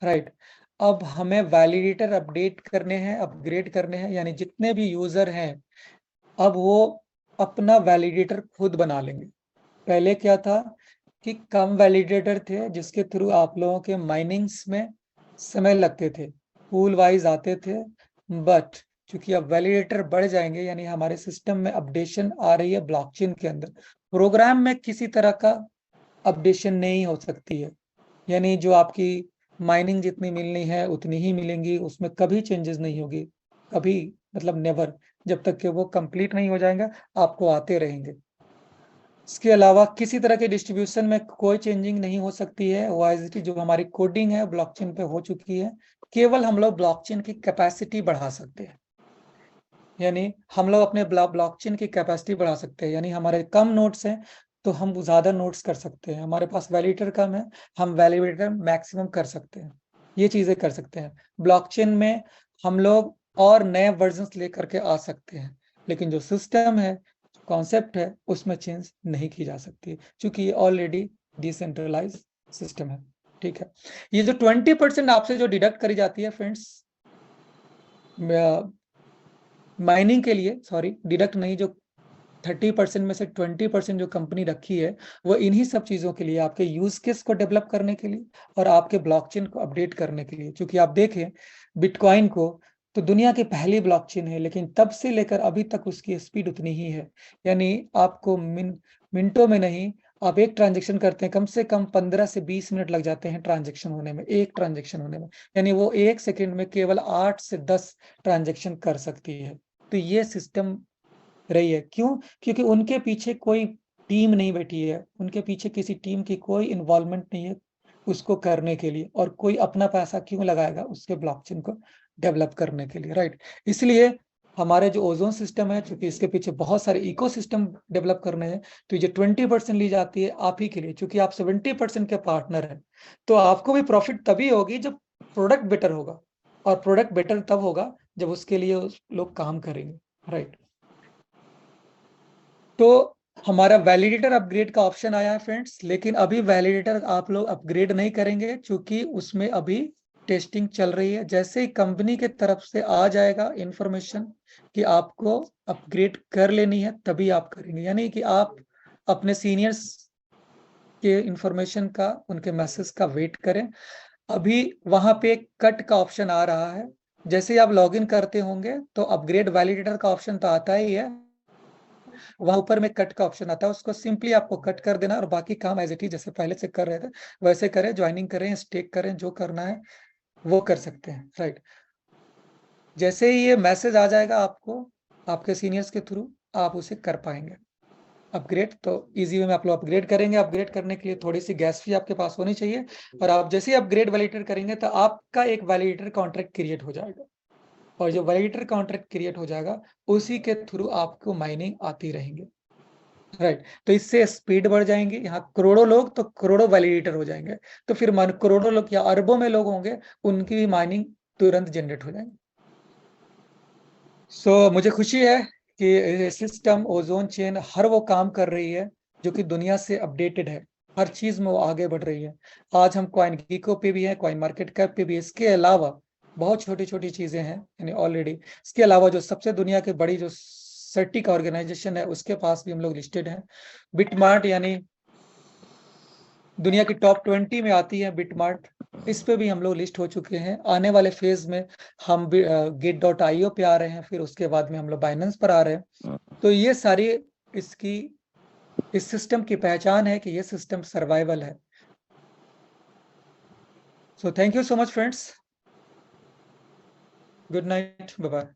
Right. अब हमें validator update करने हैं, अपग्रेड करने हैं, यानी जितने भी यूजर हैं अब वो अपना वैलिडेटर खुद बना लेंगे। पहले क्या था कि कम वैलिडेटर थे जिसके थ्रू आप लोगों के माइनिंग्स में समय लगते थे, पूल वाइज आते थे। बट चूंकि अब वैलिडेटर बढ़ जाएंगे, यानी हमारे सिस्टम में अपडेशन आ रही है ब्लॉकचेन के अंदर, प्रोग्राम में किसी तरह का अपडेशन नहीं हो सकती है। यानी जो आपकी माइनिंग जितनी मिलनी है उतनी ही मिलेंगी, उसमें कभी चेंजेस नहीं होगी, कभी मतलब नेवर, जब तक कि वो कंप्लीट नहीं हो जाएगा आपको आते रहेंगे। इसके अलावा किसी तरह के डिस्ट्रीब्यूशन में कोई चेंजिंग नहीं हो सकती है। ओआईएसडी जो हमारी कोडिंग है ब्लॉकचेन पे हो चुकी है, केवल हम लोग ब्लॉकचेन की कैपेसिटी बढ़ा सकते हैं। यानी हम लोग अपने ब्लॉकचेन की कैपेसिटी बढ़ा सकते हैं, यानी हमारे कम नोड्स हैं तो हम ज्यादा नोड्स कर सकते हैं, हमारे पास वैलिडेटर कम है हम वैलिडेटर मैक्सिमम कर सकते हैं, ये चीजें कर सकते हैं। ब्लॉकचेन में हम लोग और नए वर्जन्स लेकर के आ सकते हैं, लेकिन जो सिस्टम है, कॉन्सेप्ट है, उसमें चेंज नहीं की जा सकती क्योंकि ये ऑलरेडी डिसेंट्रलाइज सिस्टम है। ठीक है। ये जो 20% आपसे जो डिडक्ट करी जाती है फ्रेंड्स माइनिंग के लिए, सॉरी डिडक्ट नहीं, जो 30% में से 20% जो कंपनी रखी है वो इन्हीं सब चीजों के लिए, आपके यूज केस को डेवलप करने के लिए और आपके ब्लॉकचेन को अपडेट करने के लिए। क्योंकि आप देखें बिटकॉइन को, तो दुनिया की पहली ब्लॉकचेन है, लेकिन तब से लेकर अभी तक उसकी स्पीड उतनी ही है। यानी आपको मिनटों में नहीं, आप एक ट्रांजेक्शन करते हैं कम से कम 15 से 20 मिनट लग जाते हैं ट्रांजेक्शन होने में, एक ट्रांजेक्शन होने में। यानी वो एक सेकेंड में केवल 8 से 10 ट्रांजेक्शन कर सकती है। तो ये सिस्टम रही है, क्यों? क्योंकि उनके पीछे कोई टीम नहीं बैठी है, उनके पीछे किसी टीम की कोई इन्वॉल्वमेंट नहीं है उसको करने के लिए, और कोई अपना पैसा क्यों लगाएगा उसके ब्लॉकचेन को डेवलप करने के लिए, राइट। इसलिए हमारे जो ओजोन सिस्टम है, क्योंकि इसके पीछे बहुत सारे इकोसिस्टम डेवलप करने हैं, तो ये 20% ली जाती है आप ही के लिए, क्योंकि आप 70% के पार्टनर हैं। तो आपको भी प्रॉफिट तभी होगी जब प्रोडक्ट बेटर होगा, और प्रोडक्ट बेटर तब होगा जब उसके लिए लोग काम करेंगे, राइट। तो हमारा वैलिडेटर अपग्रेड का ऑप्शन आया है फ्रेंड्स, लेकिन अभी वैलिडेटर आप लोग अपग्रेड नहीं करेंगे क्योंकि उसमें अभी टेस्टिंग चल रही है। जैसे ही कंपनी के तरफ से आ जाएगा इंफॉर्मेशन कि आपको अपग्रेड कर लेनी है, तभी आप करेंगे। यानी कि आप अपने सीनियर्स के इंफॉर्मेशन का, उनके मैसेज का वेट करें। अभी वहां पे कट का ऑप्शन आ रहा है, जैसे ही आप लॉगिन करते होंगे तो अपग्रेड वैलिडेटर का ऑप्शन तो आता ही है, वहां ऊपर में कट का ऑप्शन आता है, उसको सिंपली आपको कट कर देना और बाकी काम एज इट इज जैसे पहले से कर रहे थे वैसे करें, ज्वाइनिंग करें, स्टेक करें, जो करना है वो कर सकते हैं, राइट। जैसे ही ये मैसेज आ जाएगा आपको आपके सीनियर्स के थ्रू, आप उसे कर पाएंगे अपग्रेड। तो इजी वे में आप लोग अपग्रेड करेंगे। अपग्रेड करने के लिए थोड़ी सी गैस फी आपके पास होनी चाहिए, और आप जैसे ही अपग्रेड वैलिडेटर करेंगे तो आपका एक वैलिडेटर कॉन्ट्रैक्ट क्रिएट हो जाएगा, और जो वैलिडेटर कॉन्ट्रैक्ट क्रिएट हो जाएगा उसी के थ्रू आपको माइनिंग आती रहेंगी, राइट। तो इससे स्पीड बढ़ जाएंगी, यहाँ करोड़ों लोग तो करोड़ों वैलिडेटर हो जाएंगे, तो फिर मान करोड़ों लोग या अरबों में लोग होंगे, उनकी भी माइनिंग तुरंत जनरेट हो जाएंगी। मुझे खुशी है कि सिस्टम ओजोन चेन हर वो काम कर रही है जो कि दुनिया से अपडेटेड है, हर चीज में वो आगे बढ़ रही है। आज हम कॉइन गीको पे भी है, कॉइन मार्केट कैप पे भी है। इसके अलावा बहुत छोटी छोटी चीजें हैं, यानी ऑलरेडी इसके अलावा जो सबसे दुनिया की बड़ी जो सर्टिक ऑर्गेनाइजेशन है उसके पास भी हम लोग लिस्टेड हैं। बिटमार्ट यानी दुनिया की टॉप 20 में आती है बिटमार्ट, इस पे भी हम लोग लिस्ट हो चुके हैं। आने वाले फेज में हम git.io पे आ रहे हैं, फिर उसके बाद में हम लोग बाइनेंस पर आ रहे हैं। तो ये सारी इसकी इस सिस्टम की पहचान है कि ये सिस्टम सर्वाइवल है। So thank you so much friends, good night, bye bye.